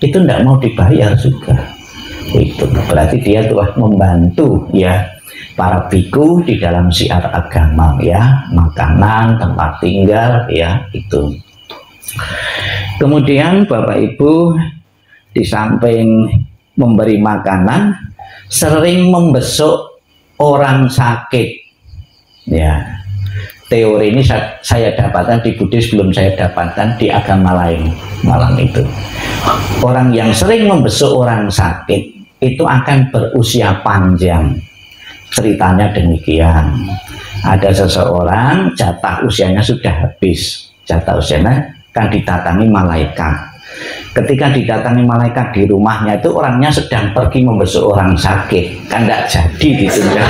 itu tidak mau dibayar juga. Itu berarti dia telah membantu ya para biku di dalam syiar agama ya, makanan, tempat tinggal ya itu. Kemudian Bapak Ibu di samping memberi makanan, sering membesuk orang sakit ya. Teori ini saya dapatkan di Buddhis, belum saya dapatkan di agama lain malam itu. Orang yang sering membesuk orang sakit itu akan berusia panjang. Ceritanya demikian. Ada seseorang jatah usianya sudah habis. Jatah usianya kan didatangi malaikat. Ketika didatangi malaikat di rumahnya itu orangnya sedang pergi membesuk orang sakit. Kan tidak jadi ditunda.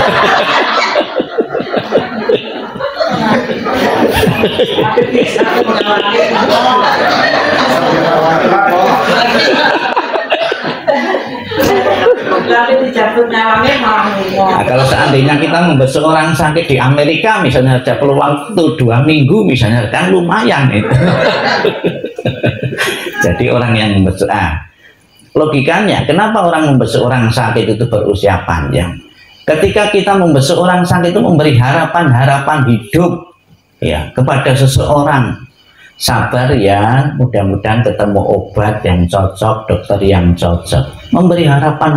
Nah, kalau seandainya kita membesuk orang sakit di Amerika misalnya, ada peluang itu 2 minggu misalnya, kan lumayan itu. Jadi orang yang membesuk, logikanya kenapa orang membesuk orang sakit itu berusia panjang? Ketika kita membesuk orang sakit itu memberi harapan hidup ya kepada seseorang. Sabar ya, mudah-mudahan ketemu obat yang cocok, dokter yang cocok. Memberi harapan.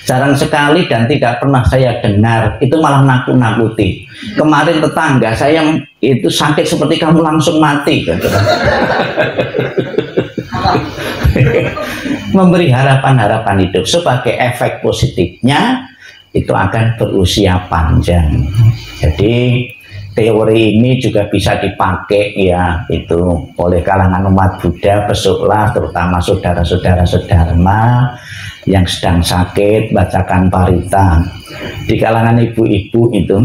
Jarang sekali dan tidak pernah saya dengar itu malah nakut-nakuti. Kemarin tetangga saya itu sakit seperti kamu langsung mati gitu. Memberi harapan hidup sebagai efek positifnya itu akan berusia panjang. Jadi teori ini juga bisa dipakai ya itu oleh kalangan umat Buddha. Besuklah terutama saudara-saudara sedharma yang sedang sakit, bacakan parita. Di kalangan ibu-ibu itu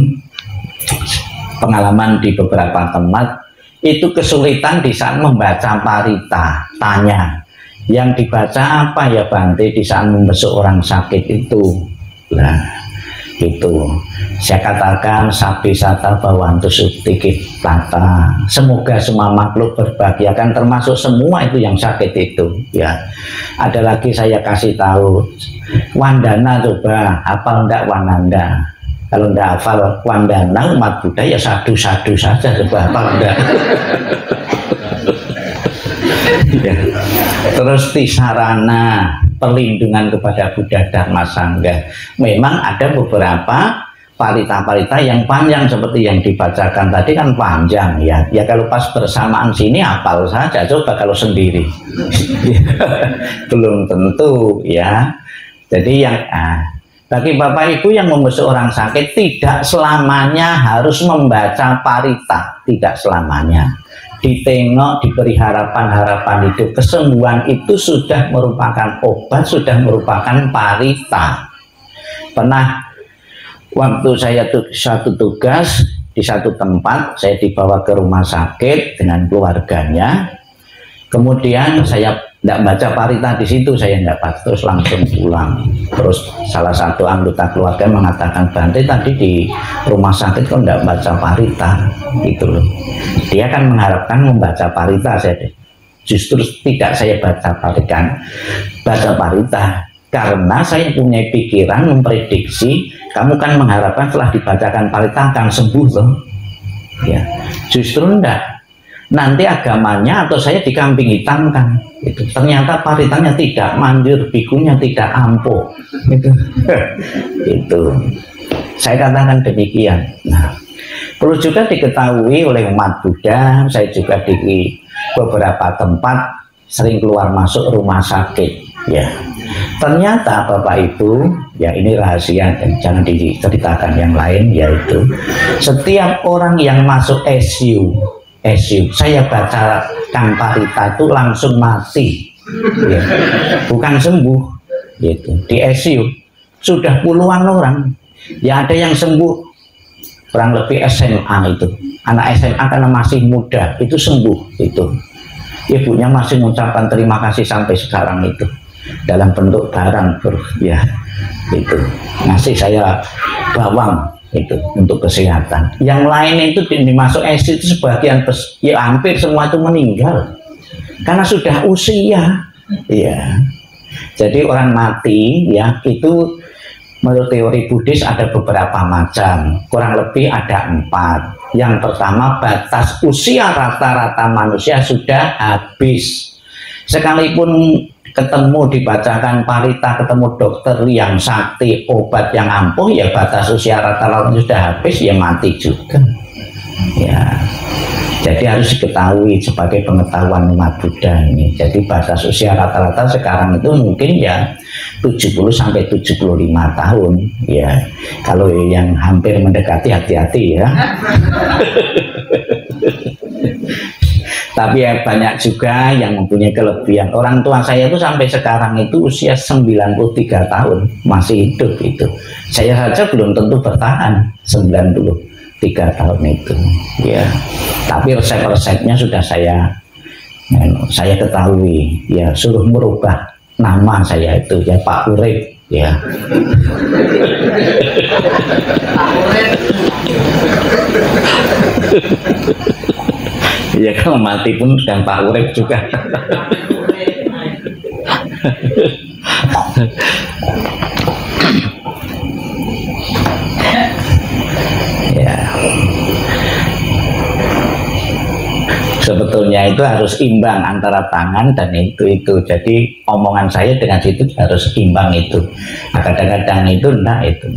pengalaman di beberapa tempat itu kesulitan di saat membaca parita. Tanya, yang dibaca apa ya Bante di saat membesuk orang sakit itu? Nah itu saya katakan sapi sata bawantu sutikit tata, semoga semua makhluk berbahagia, kan termasuk semua itu yang sakit itu ya. Ada lagi saya kasih tahu Wandana, coba hafal enggak Wananda? Kalau enggak hafal Wandana umat Buddha ya sadu-sadu saja, coba hafal enggak? Ya. Terus tisarana, perlindungan kepada Buddha Dharma Sangha. Memang ada beberapa parita-parita yang panjang seperti yang dibacakan tadi kan panjang ya. Ya kalau pas bersamaan sini hafal saja, coba kalau sendiri belum tentu ya. Jadi yang bagi Bapak Ibu yang membesuk orang sakit tidak selamanya harus membaca parita, tidak selamanya. Ditengok, diberi harapan hidup, kesembuhan itu sudah merupakan obat, sudah merupakan parita. Pernah waktu saya satu tugas di satu tempat, saya dibawa ke rumah sakit dengan keluarganya. Kemudian saya tidak baca parita di situ, saya tidak baca, terus langsung pulang. Terus salah satu anggota keluarga mengatakan, Bante tadi di rumah sakit kok tidak baca parita, gitu loh. Dia kan mengharapkan membaca parita, saya justru tidak saya baca parita karena saya punya pikiran memprediksi kamu kan mengharapkan setelah dibacakan parita akan sembuh loh. Ya, justru enggak. Nanti agamanya atau saya dikambing hitamkan. Itu ternyata paritanya tidak manjur, bikunya tidak ampuh. Itu saya katakan demikian. Nah, perlu juga diketahui oleh umat Buddha, saya juga di beberapa tempat sering keluar masuk rumah sakit ya. Ternyata Bapak Ibu ya, ini rahasia dan jangan diceritakan yang lain, yaitu setiap orang yang masuk ICU, saya bacakan parita itu langsung mati ya. Bukan sembuh gitu. Di ICU sudah puluhan orang ya, ada yang sembuh kurang lebih SMA, itu anak SMA karena masih muda itu sembuh, itu ibunya masih mengucapkan terima kasih sampai sekarang itu dalam bentuk barang ya, itu ngasih saya bawang itu untuk kesehatan. Yang lain itu dimasuk ICU itu sebagian ya hampir semua itu meninggal karena sudah usia Iya. Jadi orang mati ya itu menurut teori Buddhis ada beberapa macam, kurang lebih ada 4. Yang pertama, batas usia rata-rata manusia sudah habis. Sekalipun ketemu dibacakan parita, ketemu dokter yang sakti, obat yang ampuh, ya batas usia rata-rata sudah habis, ya mati juga. Ya. Jadi harus diketahui sebagai pengetahuan umat Buddha ini. Jadi batas usia rata-rata sekarang itu mungkin ya 70 sampai 75 tahun. Ya, kalau yang hampir mendekati hati-hati ya. Tapi ya banyak juga yang mempunyai kelebihan. Orang tua saya itu sampai sekarang itu usia 93 tahun masih hidup itu. Saya saja belum tentu bertahan 93 tahun itu. Ya. Tapi resep-resepnya sudah saya ketahui. Ya, suruh merubah nama saya itu ya Pak Urip ya. Ya kalau mati pun dan Pak Urip juga. Ya. Sebetulnya itu harus imbang antara tangan dan itu. Jadi omongan saya dengan situ harus imbang itu. Kadang-kadang itu enggak itu.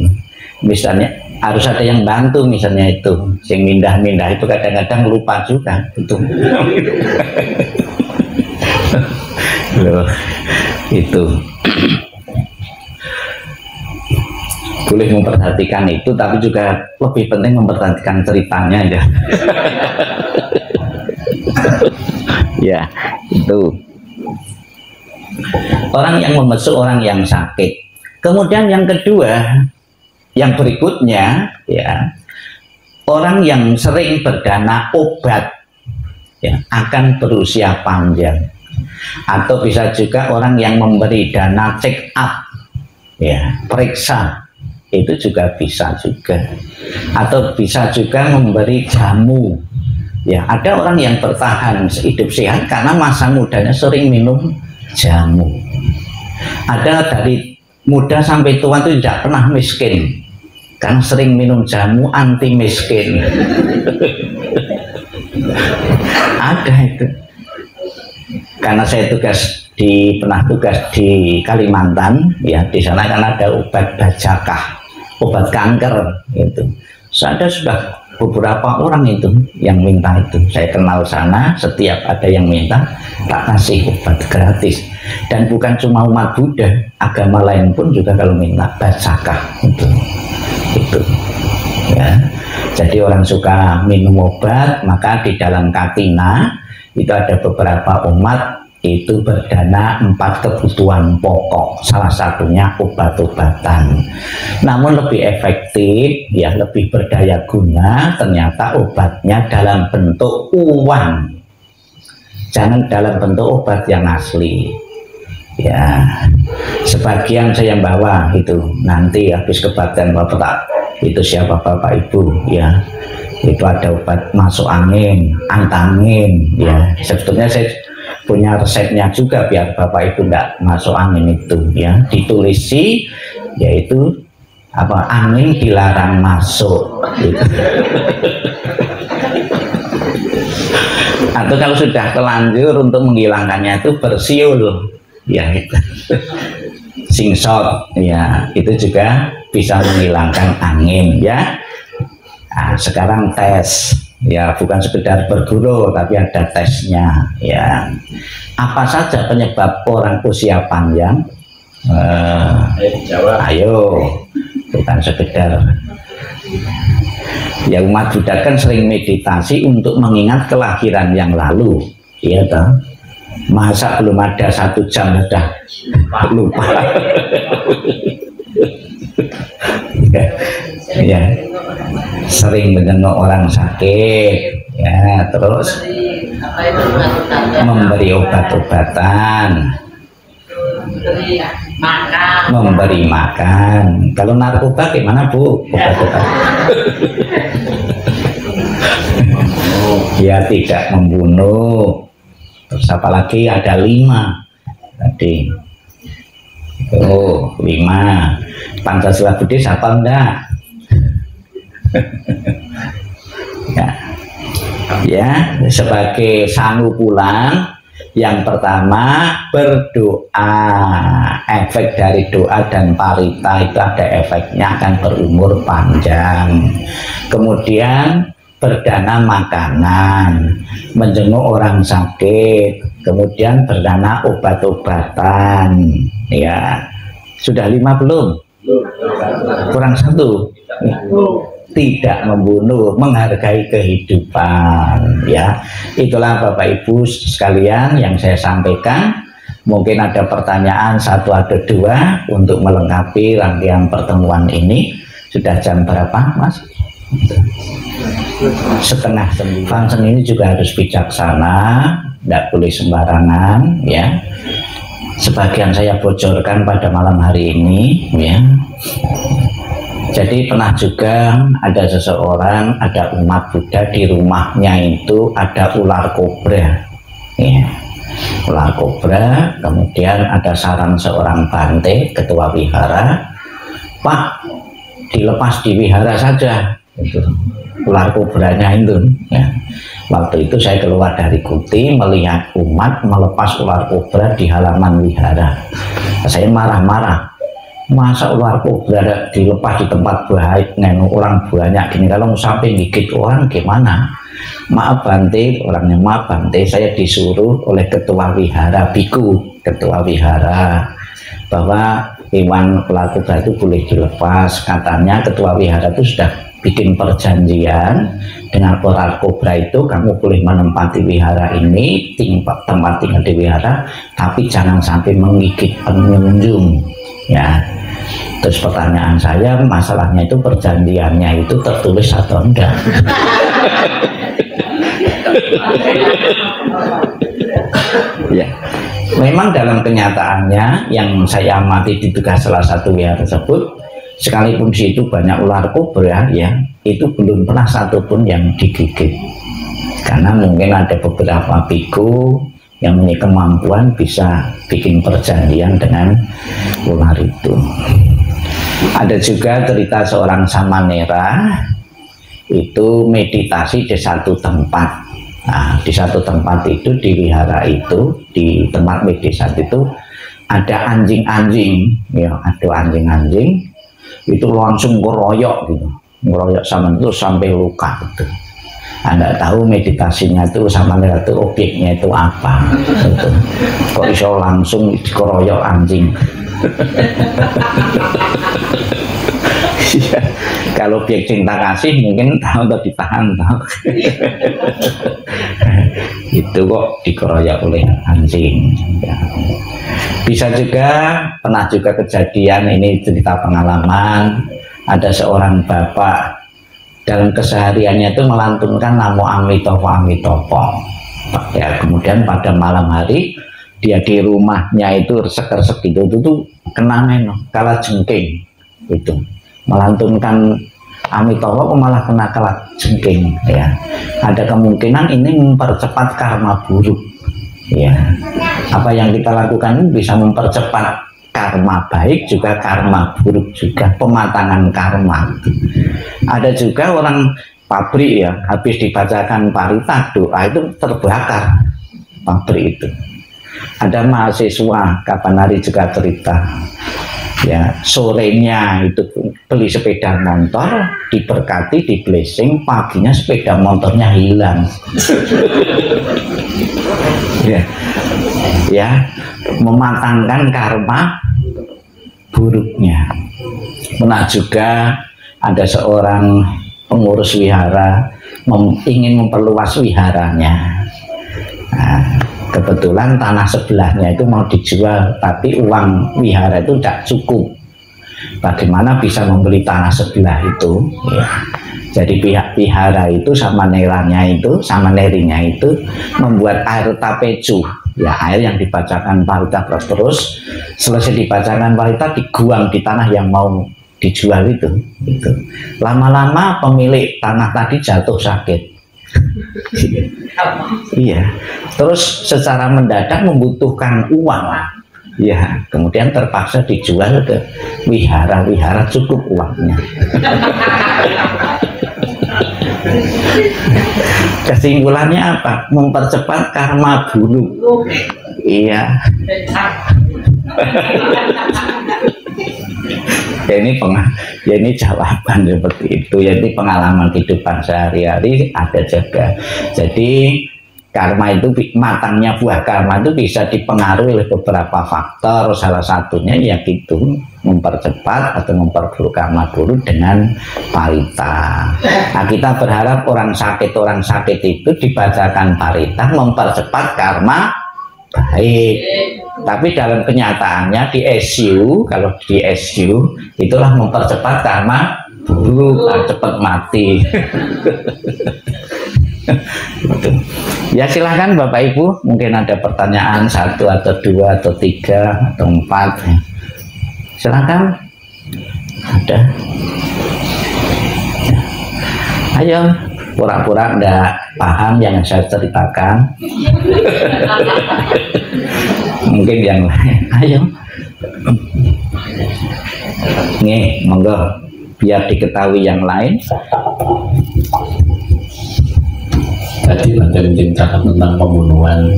Misalnya harus ada yang bantu misalnya itu. Yang mindah-mindah itu kadang-kadang lupa juga itu. Loh, itu. Boleh memperhatikan itu, tapi juga lebih penting memperhatikan ceritanya ya. Ya, itu orang yang membesuk, orang yang sakit. Kemudian yang kedua, yang berikutnya ya, orang yang sering berdana obat ya, akan berusia panjang. Atau bisa juga orang yang memberi dana check up ya, periksa, itu juga bisa juga. Atau bisa juga memberi jamu. Ya, ada orang yang bertahan hidup sehat karena masa mudanya sering minum jamu. Ada dari muda sampai tua itu tidak pernah miskin karena sering minum jamu anti miskin. Ada itu. Karena saya pernah tugas di Kalimantan, ya di sana kan ada obat bajakah, obat kanker gitu. Ada sudah beberapa orang itu yang minta itu. Saya kenal sana, setiap ada yang minta tak kasih obat gratis. Dan bukan cuma umat Buddha, agama lain pun juga kalau minta bajakah itu. Ya. Jadi orang suka minum obat, maka di dalam Katina itu ada beberapa umat itu berdana 4 kebutuhan pokok, salah satunya obat-obatan. Namun lebih efektif ya, lebih berdaya guna ternyata obatnya dalam bentuk uang, jangan dalam bentuk obat yang asli ya. Sebagian saya bawa itu nanti habis kebaktian bapak itu siapa bapak ibu ya, itu ada obat masuk angin, antangin ya. Sebetulnya saya punya resepnya juga biar bapak ibu enggak masuk angin itu ya, ditulisi yaitu apa, angin dilarang masuk gitu. Atau kalau sudah telanjur untuk menghilangkannya itu bersiul ya gitu. Singsot ya, itu juga bisa menghilangkan angin ya. Nah, sekarang tes ya, bukan sekedar berguru tapi ada tesnya ya. Apa saja penyebab orang usia panjang? Ayo, bukan sekedar ya. Umat Buddha kan sering meditasi untuk mengingat kelahiran yang lalu, iya toh. Masa belum ada 1 jam sudah lupa. Ya, sering menjenguk orang sakit ya, terus memberi obat-obatan, memberi makan. Kalau narkoba gimana Bu? Obat-obatan. Ya tidak membunuh. Terus apalagi ada 5 tadi. Oh, 5. Pancasila Buddhis hafal enggak? Ya, sebagai sangu pulang, yang pertama berdoa. Efek dari doa dan parita itu ada efeknya, akan berumur panjang. Kemudian berdana makanan, menjenguk orang sakit, kemudian berdana obat-obatan. Ya, sudah 5 belum? Kurang 1. Tidak membunuh, menghargai kehidupan. Ya, itulah Bapak Ibu sekalian yang saya sampaikan. Mungkin ada pertanyaan 1 atau 2 untuk melengkapi rangkaian pertemuan ini. Sudah jam berapa, Mas? 8:30. Function ini juga harus bijaksana, tidak boleh sembarangan, ya. Sebagian saya bocorkan pada malam hari ini, ya. Jadi pernah juga ada seseorang, ada umat Buddha di rumahnya itu ada ular kobra, ya. Ular kobra, kemudian ada saran seorang bante, ketua wihara, Pak, dilepas di wihara saja, itu ular kobranya itu, ya. Waktu itu saya keluar dari kuti melihat umat melepas ular kobra di halaman wihara. Saya marah-marah, masa ular kobra dilepas di tempat bahaya, orang banyak gini, kalau sampai gigit orang gimana? Maaf Bante, orangnya maaf Bante, saya disuruh oleh ketua wihara, biku ketua wihara, bahwa hewan ular kobra itu boleh dilepas. Katanya ketua wihara itu sudah bikin perjanjian dengan ular kobra itu, kamu boleh menempati wihara ini, tempat tinggal di wihara, tapi jangan sampai menggigit pengunjung, ya. Terus pertanyaan saya, masalahnya itu perjanjiannya itu tertulis atau enggak? Ya, memang dalam kenyataannya yang saya amati di tugas salah satu wihara tersebut, sekalipun di situ banyak ular kobra, ya, itu belum pernah satupun yang digigit. Karena mungkin ada beberapa biku yang memiliki kemampuan bisa bikin perjanjian dengan ular itu. Ada juga cerita seorang samanera itu meditasi di satu tempat. Nah, di satu tempat itu, di wihara itu, di tempat meditasi itu ada anjing-anjing, ya, ada anjing-anjing itu langsung ngeroyok gitu, ngeroyok sama itu sampai luka gitu. Anda tahu meditasinya itu sama itu objeknya itu apa gitu. Kok iso langsung dikeroyok anjing? Ya, kalau objek cinta kasih mungkin tahu atau ditahan tahu. Itu kok dikeroyok oleh anjing, ya. Bisa juga, pernah juga kejadian, ini cerita pengalaman, ada seorang bapak dalam kesehariannya itu melantunkan namo Amitopo Amitopo, ya. Kemudian pada malam hari dia di rumahnya itu resek-resek itu tuh kena kala jengking itu, melantunkan Amitopo malah kena kala jengking, ya. Ada kemungkinan ini mempercepat karma buruk, ya. Apa yang kita lakukan ini bisa mempercepat karma baik juga karma buruk juga, pematangan karma. Ada juga orang pabrik, ya, habis dibacakan parita doa itu terbakar pabrik itu. Ada mahasiswa kapan hari juga cerita, ya, sorenya itu beli sepeda motor, diberkati, di blessing, paginya sepeda motornya hilang. Ya, ya, mematangkan karma buruknya. Pernah juga ada seorang pengurus wihara ingin memperluas wiharanya. Nah, kebetulan tanah sebelahnya itu mau dijual, tapi uang wihara itu tidak cukup. Bagaimana bisa membeli tanah sebelah itu, ya. Jadi pihak wihara itu sama neranya itu, sama nerinya itu membuat air tapecu, ya, air yang dibacakan parita terus selesai dibacakan parita diguang di tanah yang mau dijual itu. Lama-lama pemilik tanah tadi jatuh sakit. Iya, terus secara mendadak membutuhkan uang, Ya, kemudian terpaksa dijual ke wihara-wihara, cukup uangnya. Kesimpulannya apa? Mempercepat karma buruk. Iya. Ya ini jawaban seperti itu. Jadi pengalaman kehidupan sehari-hari ada juga. Jadi karma itu, matangnya buah karma itu bisa dipengaruhi oleh beberapa faktor. Salah satunya ya gitu, mempercepat atau memperburuk karma buruk dengan parita. Nah, kita berharap orang sakit itu dibacakan parita mempercepat karma baik. Tapi dalam kenyataannya di SU, kalau di SU itulah mempercepat karma buruk, cepat mati. Ya silahkan Bapak Ibu, mungkin ada pertanyaan 1 atau 2 atau 3 atau 4. Silahkan. Ada. Ayo, pura-pura enggak paham yang saya ceritakan. Mungkin yang lain. Ayo. Nih, monggo biar diketahui yang lain. Tadi Bante menceritakan tentang pembunuhan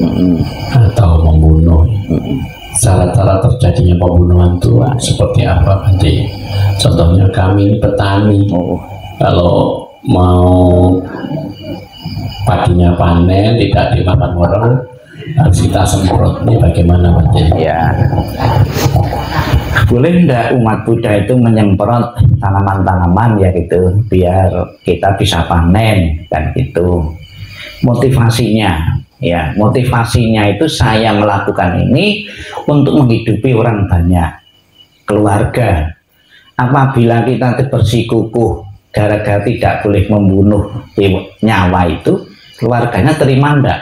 atau membunuh. Cara-cara terjadinya pembunuhan itu seperti apa Bante? Contohnya kami petani, kalau mau padinya panen tidak dimakan orang, harus kita semprot. Ini bagaimana Bante? Ya, boleh enggak umat Buddha itu menyemprot tanaman-tanaman ya gitu, biar kita bisa panen kan gitu. Motivasinya ya, motivasinya itu saya melakukan ini untuk menghidupi orang banyak, keluarga. Apabila kita bersikukuh gara-gara tidak boleh membunuh nyawa itu, keluarganya terima enggak?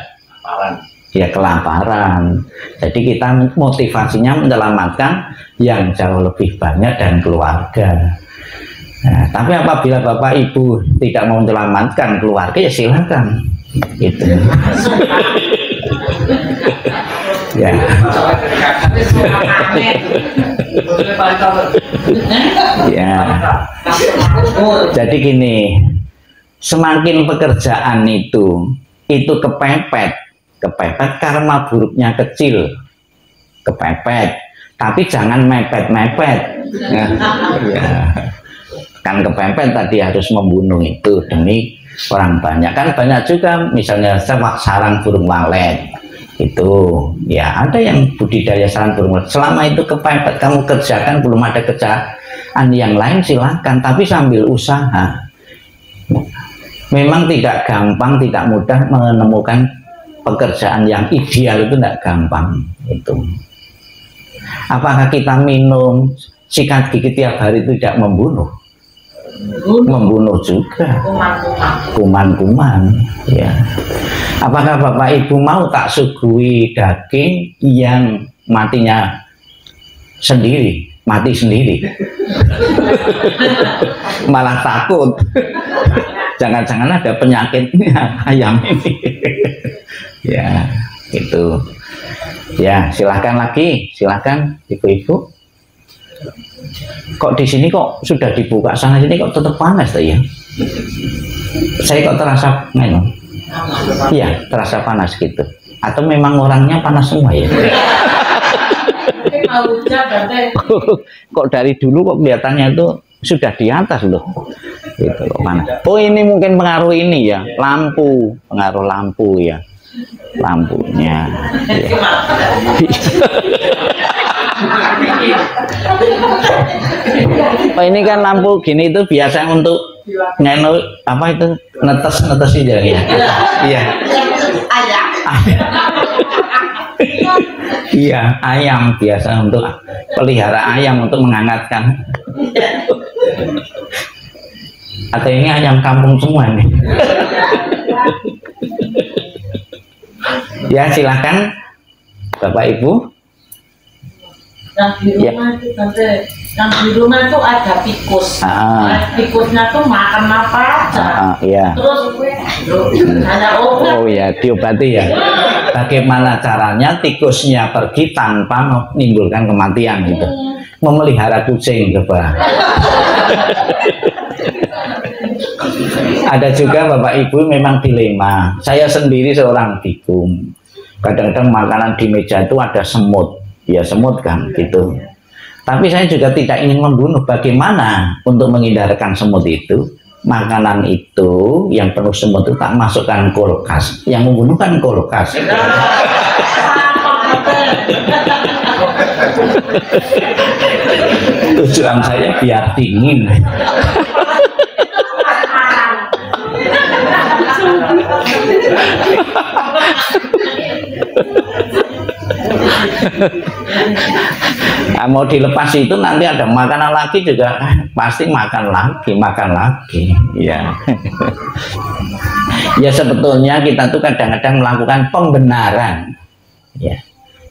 Ya kelaparan. Jadi kita motivasinya menyelamatkan yang jauh lebih banyak dan keluarga. Nah, tapi apabila Bapak Ibu tidak mau menyelamatkan keluarga, ya silakan. Itu ya. Ya. Jadi gini, semakin pekerjaan itu kepepet karma buruknya kecil, kepepet, tapi jangan mepet-mepet. Ya. Kan kepepet tadi harus membunuh itu demi orang banyak. Kan banyak juga misalnya sarang burung walet itu ya, ada yang budidaya sarang burung walet, selama itu kepepet kamu kerjakan, belum ada kerjaan yang lain silahkan, tapi sambil usaha. Memang tidak gampang, tidak mudah menemukan pekerjaan yang ideal, itu tidak gampang itu. Apakah kita minum sikat gigi tiap hari itu tidak membunuh? Membunuh juga, kuman-kuman ya. Apakah Bapak Ibu mau tak suguhi daging yang matinya sendiri, mati sendiri? Malah takut, jangan-jangan ada penyakitnya ayam ini. Ya itu ya, silahkan lagi, silahkan Ibu-ibu. Kok di sini kok sudah dibuka, sana sini kok tetap panas ya? Saya kok terasa minum? Iya, terasa panas gitu. Atau memang orangnya panas semua ya? Kok dari dulu kok kelihatannya itu sudah di atas loh. Gitu kok panas. Oh ini mungkin pengaruh ini ya, lampu, pengaruh lampu ya, lampunya. Ya. Oh, ini kan lampu gini itu biasa untuk ngenu apa itu, netes aja ya. Iya. Iya, ayam biasa untuk pelihara ayam, untuk menghangatkan. Atau ini ayam kampung semua nih. Ya silakan Bapak Ibu. Yang di rumah itu Tante, yang di rumah itu ada tikus. Tikusnya tuh makan apa aja. Iya. Terus ada obat. Oh ya, diobati ya. bagaimana caranya tikusnya pergi tanpa menimbulkan kematian gitu. Memelihara kucing coba. Ada juga Bapak Ibu memang dilema. Saya sendiri seorang tikung. Kadang-kadang makanan di meja itu ada semut. Ya semut kan gitu. Tapi saya juga tidak ingin membunuh. Bagaimana untuk menghindarkan semut itu? Makanan itu yang penuh semut itu tak masukkan kulkas. Yang membunuh kan kulkas. Tujuan saya biar dingin. Nah, mau dilepas itu nanti ada makanan lagi juga pasti makan lagi ya. Ya sebetulnya kita tuh kadang-kadang melakukan pembenaran ya,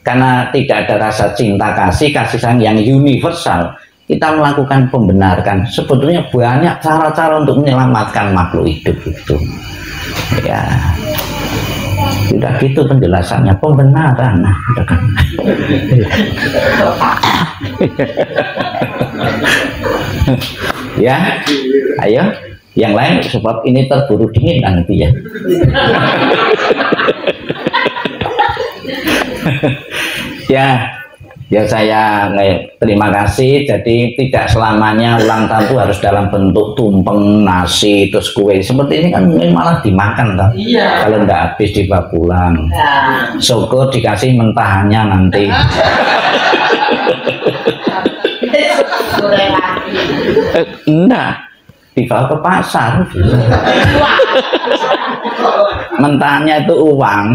karena tidak ada rasa cinta kasih sayang yang universal, kita melakukan pembenaran. Sebetulnya banyak cara-cara untuk menyelamatkan makhluk hidup itu ya. Sudah gitu penjelasannya, pembenaran. Nah, kan. Ya, ayo, yang lain sebab ini terburu dingin nanti ya. Ya saya terima kasih. Jadi tidak selamanya ulang tahun itu harus dalam bentuk tumpeng nasi terus kue seperti ini kan malah dimakan kan. Iya. Kalau nggak habis dibawa pulang. Ya. Syukur dikasih mentahannya nanti. Enggak, dibawa ke pasar. Mentahannya itu uang.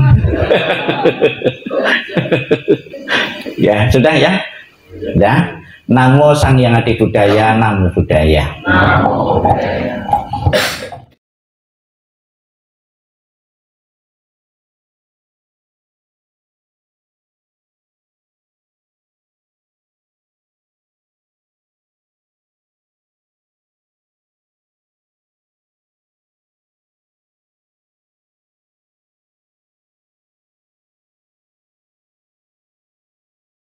Ya sudah ya. Namo Sang Hyang Adi Budaya, Namo Budaya.